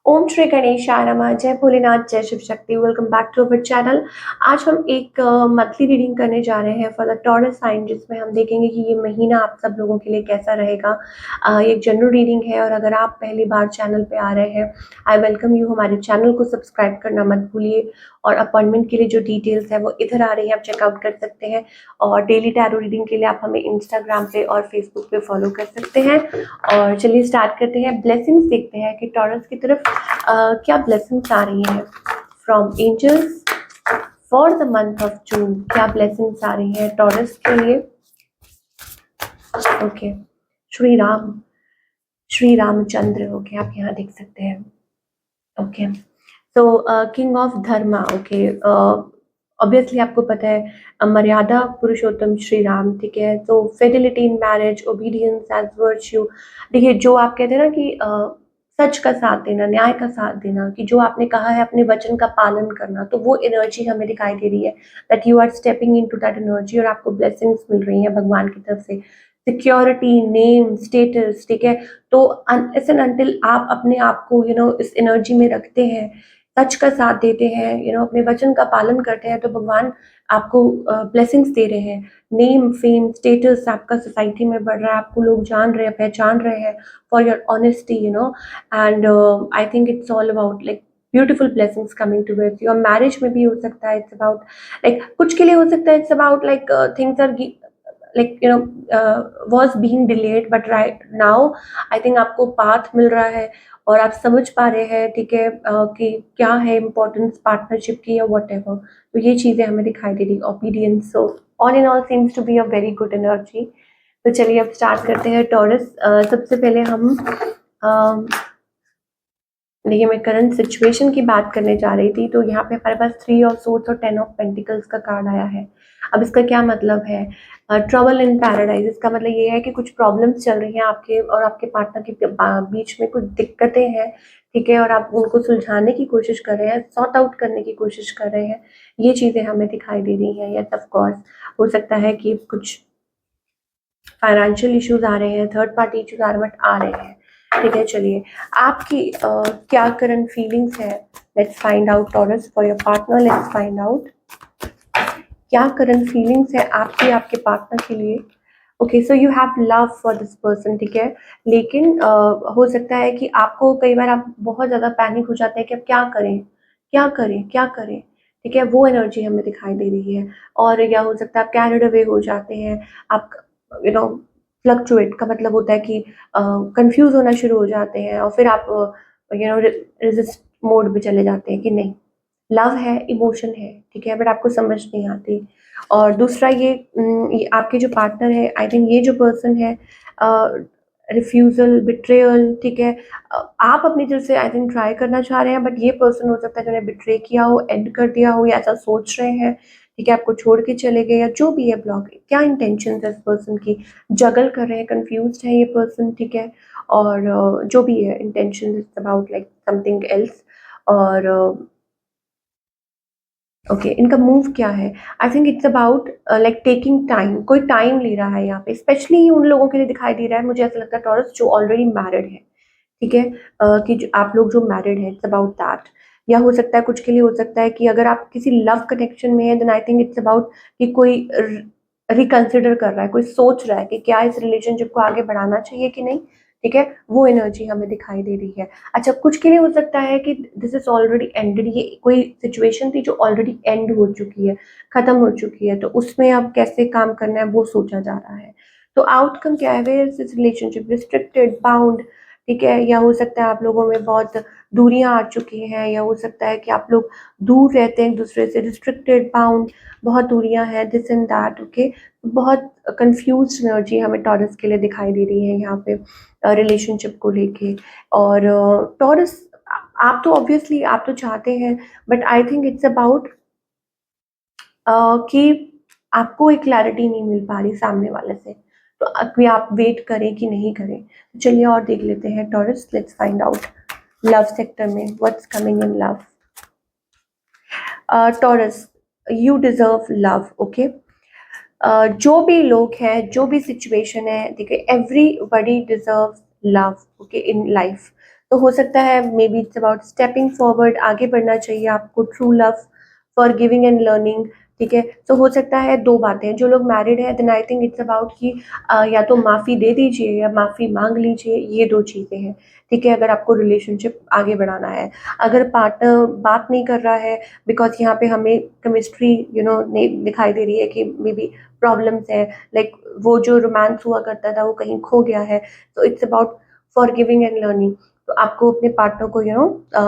ओम श्री गणेशाय नमः। जय भोलेनाथ, जय Shiv Shakti. Welcome back to our channel. आज हम एक मंथली रीडिंग करने जा रहे हैं फॉर द टॉरस साइन, जिसमें हम देखेंगे कि ये महीना आप सब लोगों के लिए कैसा रहेगा। ये एक जनरल रीडिंग है और अगर आप पहली बार चैनल पे आ रहे हैं, आई वेलकम यू। हमारे चैनल को सब्सक्राइब करना मत भूलिए और अपॉइंटमेंट के लिए जो डिटेल्स है वो इधर आ रही है, आप चेकआउट कर सकते हैं। और डेली टैरो रीडिंग के लिए आप हमें इंस्टाग्राम पे और फेसबुक पे फॉलो कर सकते हैं। और चलिए स्टार्ट करते हैं। ब्लेसिंग्स देखते हैं कि टॉरस की तरफ क्या ब्लेसिंग्स आ रही हैं from angels for the month of June. क्या ब्लेसिंग्स आ रही हैं टॉरस के लिए। ओके, श्री राम, श्री रामचंद्र। ओके, आप यहाँ देख सकते हैं। ओके, तो king of dharma. Okay, obviously आपको पता है मर्यादा पुरुषोत्तम श्री राम, ठीक है। तो fidelity in marriage, obedience as virtue. देखिए, जो आप कहते हैं ना कि सच का साथ देना, न्याय का साथ देना, कि जो आपने कहा है अपने वचन का पालन करना, तो वो एनर्जी हमें दिखाई दे रही है that you are stepping into that energy और आपको ब्लेसिंग्स मिल रही हैं भगवान की तरफ से। सिक्योरिटी, नेम, स्टेटस, ठीक है। तो अनटिल आप अपने आप को इस एनर्जी में रखते हैं, सच का साथ देते हैं, अपने वचन का पालन करते हैं, तो भगवान आपको ब्लेसिंग्स दे रहे हैं। नेम, फेम, स्टेटस आपका सोसाइटी में बढ़ रहा है, आपको लोग जान रहे हैं, पहचान रहे हैं for your honesty, and I think it's all about like beautiful blessings coming towards your marriage में भी हो सकता है। इट्स अबाउट लाइक कुछ के लिए हो सकता है it's about like things are like was being delayed, but right now I think आपको पाथ मिल रहा है और आप समझ पा रहे हैं, ठीक है, कि क्या है इम्पोर्टेंस पार्टनरशिप की या वट एवर। तो ये चीज़ें हमें दिखाई दे रही। Obedience, so all in all seems to be a very good energy. तो चलिए अब स्टार्ट करते हैं टॉरस। सबसे पहले हम देखिए, मैं करंट सिचुएशन की बात करने जा रही थी। तो यहाँ पे हमारे पास 3 ऑफ सोर्ड्स और 10 ऑफ पेंटिकल्स का कार्ड आया है। अब इसका क्या मतलब है? ट्रबल इन पैराडाइज, इसका मतलब ये है कि कुछ प्रॉब्लम्स चल रही हैं आपके और आपके पार्टनर के बीच में, कुछ दिक्कतें हैं, ठीक है, और आप उनको सुलझाने की कोशिश कर रहे हैं, सॉर्ट आउट करने की कोशिश कर रहे हैं। ये चीज़ें हमें दिखाई दे रही हैं। यस, ऑफ कोर्स हो सकता है कि कुछ फाइनेंशियल इश्यूज आ रहे हैं, थर्ड पार्टी इश्यूज आ रहे हैं, ठीक है। चलिए, आपकी क्या करंट फीलिंग्स है, let's find out taurus for your partner. Let's find out क्या करंट फीलिंग्स है आपकी आपके पार्टनर के लिए। Okay, so you have love for this person, ठीक है। लेकिन हो सकता है कि आपको कई बार आप बहुत ज़्यादा पैनिक हो जाते हैं कि अब क्या करें, क्या करें, क्या करें, ठीक है। वो एनर्जी हमें दिखाई दे रही है। और या हो सकता है आप कैरिड अवे हो जाते हैं, आप फ्लक्चुएट का मतलब होता है कि कंफ्यूज होना शुरू हो जाते हैं और फिर आप रेजिस्ट मोड में चले जाते हैं कि नहीं, लव है, इमोशन है, ठीक है, बट आपको समझ नहीं आती। और दूसरा ये आपके जो पार्टनर है, आई थिंक ये जो पर्सन है, रिफ्यूजल, बिट्रेयल, ठीक है। आप अपनी तरफ से आई थिंक ट्राई करना चाह रहे हैं, बट ये पर्सन हो सकता है जिन्हें बिट्रे किया हो, एंड कर दिया हो, या ऐसा सोच रहे हैं, ठीक है, आपको छोड़ के चले गए, या जो भी है ब्लॉक। क्या इंटेंशन है इस पर्सन की, जगल कर रहे हैं, कंफ्यूज है ये पर्सन, ठीक है। और जो भी है intention is about like something else. और ओके, इनका मूव क्या है? आई think it's about like taking time. कोई टाइम ले रहा है यहाँ पे, स्पेशली उन लोगों के लिए दिखाई दे रहा है, मुझे ऐसा लगता है टॉरस, जो ऑलरेडी मैरिड है, ठीक है। कि आप लोग जो मैरिड है, इट्स अबाउट दैट। या हो सकता है कुछ के लिए हो सकता है कि अगर आप किसी लव कनेक्शन में है, then I think it's about कि कोई रिकंसिडर कर रहा है, कोई सोच रहा है कि क्या इस रिलेशनशिप को आगे बढ़ाना चाहिए कि नहीं, ठीक है। वो एनर्जी हमें दिखाई दे रही है। अच्छा, कुछ के लिए हो सकता है कि दिस इज ऑलरेडी एंडेड, ये कोई सिचुएशन थी जो ऑलरेडी एंड हो चुकी है, खत्म हो चुकी है, तो उसमें अब कैसे काम करना है वो सोचा जा रहा है। तो आउटकम क्या है? Where is this relationship, restricted, bound, ठीक है। या हो सकता है आप लोगों में बहुत दूरियां आ चुकी हैं, या हो सकता है कि आप लोग दूर रहते हैं एक दूसरे से, रिस्ट्रिक्टेड, बाउंड, बहुत दूरियां हैं, दिस एंड दैट, ओके। बहुत कंफ्यूज एनर्जी हमें टॉरस के लिए दिखाई दे रही है यहाँ पे रिलेशनशिप को लेके। और टॉरस, आप तो ऑब्वियसली आप तो चाहते हैं, but I think it's about कि आपको एक क्लैरिटी नहीं मिल पा रही सामने वाले से, तो अभी आप वेट करें कि नहीं करें। तो चलिए और देख लेते हैं Taurus. Let's find out love sector में what's coming in love. Taurus, you deserve love, okay. जो भी लोग हैं, जो भी सिचुएशन है, देखिए, everybody deserve love, okay, in life. तो हो सकता है may be it's about stepping forward, आगे बढ़ना चाहिए आपको, true love, for giving and learning, ठीक है। तो हो सकता है दो बातें, जो लोग मैरिड है then I think it's about कि या तो माफ़ी दे दीजिए या माफ़ी मांग लीजिए, ये दो चीज़ें हैं, ठीक है, अगर आपको रिलेशनशिप आगे बढ़ाना है। अगर पार्टनर बात नहीं कर रहा है, बिकॉज यहाँ पे हमें केमिस्ट्री नहीं दिखाई दे रही है, कि मे बी प्रॉब्लम्स है, लाइक वो जो रोमांस हुआ करता था वो कहीं खो गया है, तो it's about for giving and learning. तो आपको अपने पार्टनर को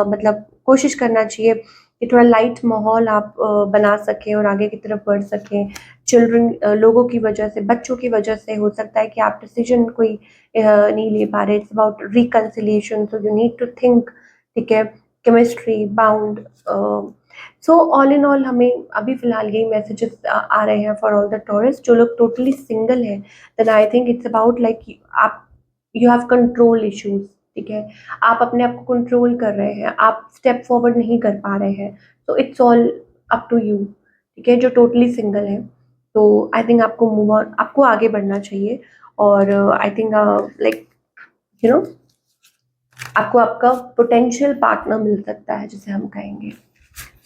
मतलब कोशिश करना चाहिए कि थोड़ा लाइट माहौल आप बना सकें और आगे की तरफ बढ़ सकें। चिल्ड्रन लोगों की वजह से, बच्चों की वजह से हो सकता है कि आप डिसीजन कोई नहीं ले पा रहे। It's about reconciliation, so you need to think, ठीक है, chemistry bound. So all in all हमें अभी फिलहाल यही मैसेजेस आ रहे हैं फॉर ऑल द टॉरस। जो लोग टोटली सिंगल हैं then I think it's about like आप यू हैव कंट्रोल इश्यूज, ठीक है, आप अपने आप को कंट्रोल कर रहे हैं, आप स्टेप फॉरवर्ड नहीं कर पा रहे हैं, तो it's all up to you, ठीक है। जो टोटली सिंगल है तो आई थिंक आपको मूव ऑन, आपको आगे बढ़ना चाहिए, और I think like you know आपको आपका पोटेंशियल पार्टनर मिल सकता है, जिसे हम कहेंगे।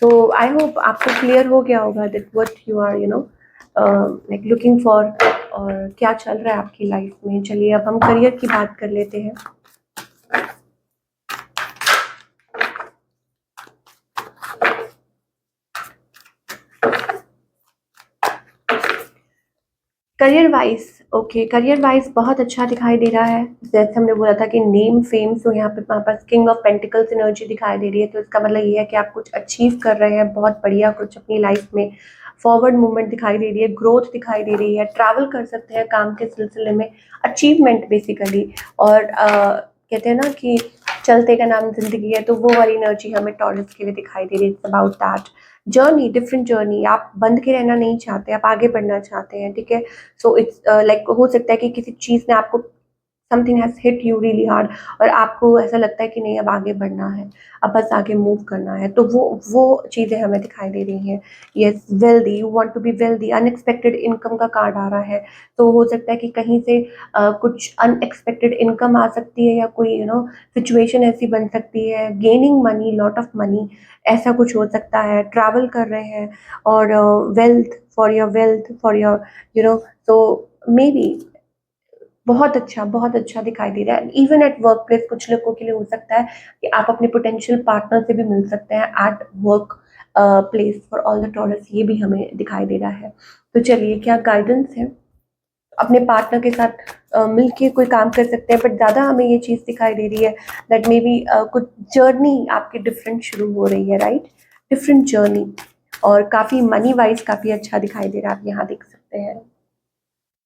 तो आई होप आपको क्लियर हो गया होगा that what you are like looking for, और क्या चल रहा है आपकी लाइफ में। चलिए अब हम करियर की बात कर लेते हैं। Career wise, okay, career wise बहुत अच्छा दिखाई दे रहा है। जैसे हमने बोला था कि नेम फेम, तो यहाँ पे हमारे पास किंग ऑफ पेंटिकल्स एनर्जी दिखाई दे रही है, तो इसका मतलब ये है कि आप कुछ अचीव कर रहे हैं, बहुत बढ़िया कुछ अपनी लाइफ में, फॉरवर्ड मूवमेंट दिखाई दे रही है, ग्रोथ दिखाई दे रही है, ट्रैवल कर सकते हैं काम के सिलसिले में, अचीवमेंट बेसिकली। और कहते हैं ना कि चलते का नाम जिंदगी है, तो वो वाली एनर्जी हमें टॉरस के लिए दिखाई दे रही है। It's about that journey, different journey, आप बंद के रहना नहीं चाहते, आप आगे बढ़ना चाहते हैं, ठीक है। सो इट्स लाइक हो सकता है कि किसी चीज़ ने आपको, something has hit you really hard, और आपको ऐसा लगता है कि नहीं अब आगे बढ़ना है, अब बस आगे मूव करना है, तो वो चीज़ें हमें दिखाई दे रही हैं। Yes, wealthy, you want to be wealthy, unexpected income का कार्ड आ रहा है, तो हो सकता है कि कहीं से कुछ अनएक्सपेक्टेड इनकम आ सकती है, या कोई सिचुएशन ऐसी बन सकती है, gaining money, lot of money, ऐसा कुछ हो सकता है। ट्रैवल कर रहे हैं, और वेल्थ फॉर योर तो मे बी बहुत अच्छा दिखाई दे रहा है। इवन एट वर्क प्लेस कुछ लोगों के लिए हो सकता है कि आप अपने पोटेंशियल पार्टनर से भी मिल सकते हैं at work place for all the taurus, ये भी हमें दिखाई दे रहा है। तो चलिए, क्या गाइडेंस है, अपने पार्टनर के साथ मिलके कोई काम कर सकते हैं, बट ज़्यादा हमें ये चीज़ दिखाई दे रही है दैट मे बी कुछ जर्नी आपकी डिफरेंट शुरू हो रही है, राइट, डिफरेंट जर्नी, और काफ़ी मनी वाइज काफ़ी अच्छा दिखाई दे रहा है, आप यहाँ देख सकते हैं,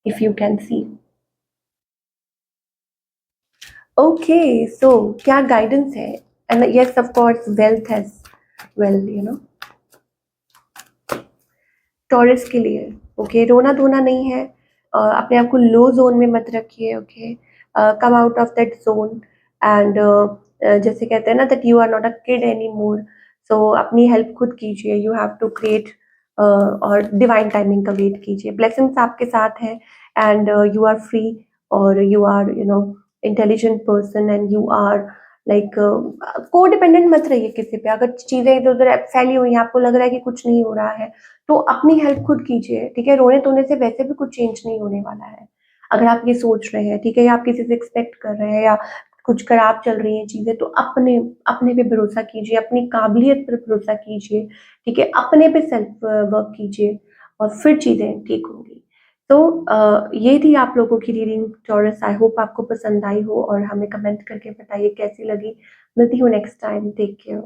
if you can see. Okay, so क्या गाइडेंस है, and yes of course wealth has, well Taurus के लिए, ओके, रोना धोना नहीं है, अपने आप को लो जोन में मत रखिए, okay, come out of that zone, and जैसे कहते हैं ना that you are not a kid any more, so अपनी हेल्प खुद कीजिए, यू हैव टू क्रिएट, और डिवाइन टाइमिंग का वेट कीजिए, ब्लेसिंग्स आपके साथ है, एंड यू आर फ्री, और you are intelligent person, and you are like को डिपेंडेंट मत रहिए किसी पे। अगर चीज़ें इधर उधर फैली हुई हैं, आपको लग रहा है कि कुछ नहीं हो रहा है, तो अपनी हेल्प खुद कीजिए, ठीक है। रोने धोने से वैसे भी कुछ चेंज नहीं होने वाला है, अगर आप ये सोच रहे हैं, ठीक है, या आप किसी से एक्सपेक्ट कर रहे हैं, या कुछ खराब चल रही हैं चीज़ें, तो अपने अपने पे भरोसा कीजिए, अपनी काबिलियत पर भरोसा कीजिए, ठीक है, अपने पे सेल्फ वर्क कीजिए, और फिर चीज़ें ठीक होंगी। तो ये थी आप लोगों की रीडिंग टॉरस, आई होप आपको पसंद आई हो, और हमें कमेंट करके बताइए कैसी लगी। मिलती हूँ नेक्स्ट टाइम, टेक केयर।